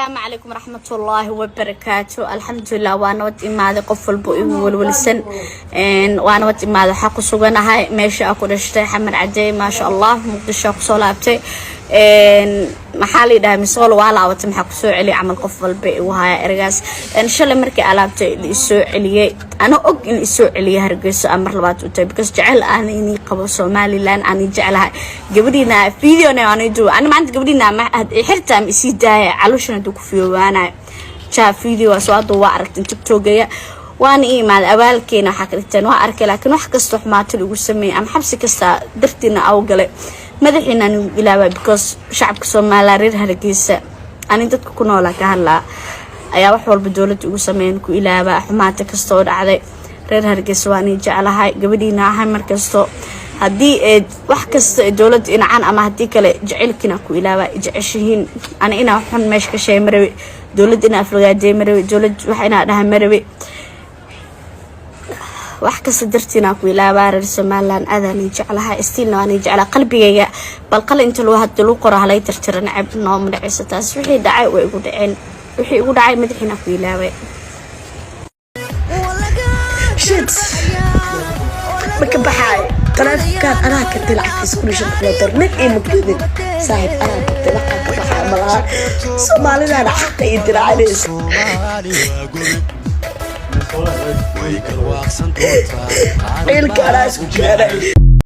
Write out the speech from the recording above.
السلام عليكم ورحمة الله وبركاته. الحمد لله وانا ود إمادة قفل بوئي والولسن وانا ود إمادة حق سوغانا هاي ماشي أكو رشتي حمر عدي ما شاء الله مقدشة قصولابتي محالي ده مسؤول وعلى وتم حق سوء علي عمل قفل بوئي وهاي إرغاس إن شاء الله مركي ألابتي اللي سوء علي أنا أق إن سوء علي هرقس أمر لبات وتي بكس جعل أني قبل سومالي لان أني جعلها قبلينا فيديو أنا دو أنا ما عندي قبلينا ما حرتها مسي داية علوشنا دوك فيو وانا شاف فيديو أسواد وعرفت تيك توكية وانا مع الأول كينا حكرتين وأركي لكن واحد كستوح ما تلقوا سمي أم حبسي كستا درتنا أو قلي مدحينا نقلابا بكوس شعب كسومالا رير هرقيسة أنا دادك كنو لك هلا أيا وحوال بدولة ugu sameyn ku ilaaba xumaata kasto dhacday reer Hargeysa waan jecelahay gabadhiina ahay markasto hadii wax kasta dawladda inaan ama hadii kale jecelkina ku ilaaba jeceshiin ana ina xun meesh ka shay marawi dawladda ina aflagaaday marawi dawladda wax ina dhahay marawi wax kasta dartina ku ilaaba reer Soomaaliland aadani jecelahay istilna waan jecelahay qalbigayga bal qal inta loo had loo qoraa halay tirtiran cib noo madacaysa taas wixii dhacay way igu dhaceen wixii ugu dhacay madaxina ku ilaabay shit marka baxay taraafkan ana ka dilacay isku shaqada darnid ee mugdid saaxib ana dilacay ka baxay malaha Soomaalida xaq ay diracayis ilka ana isku jeeray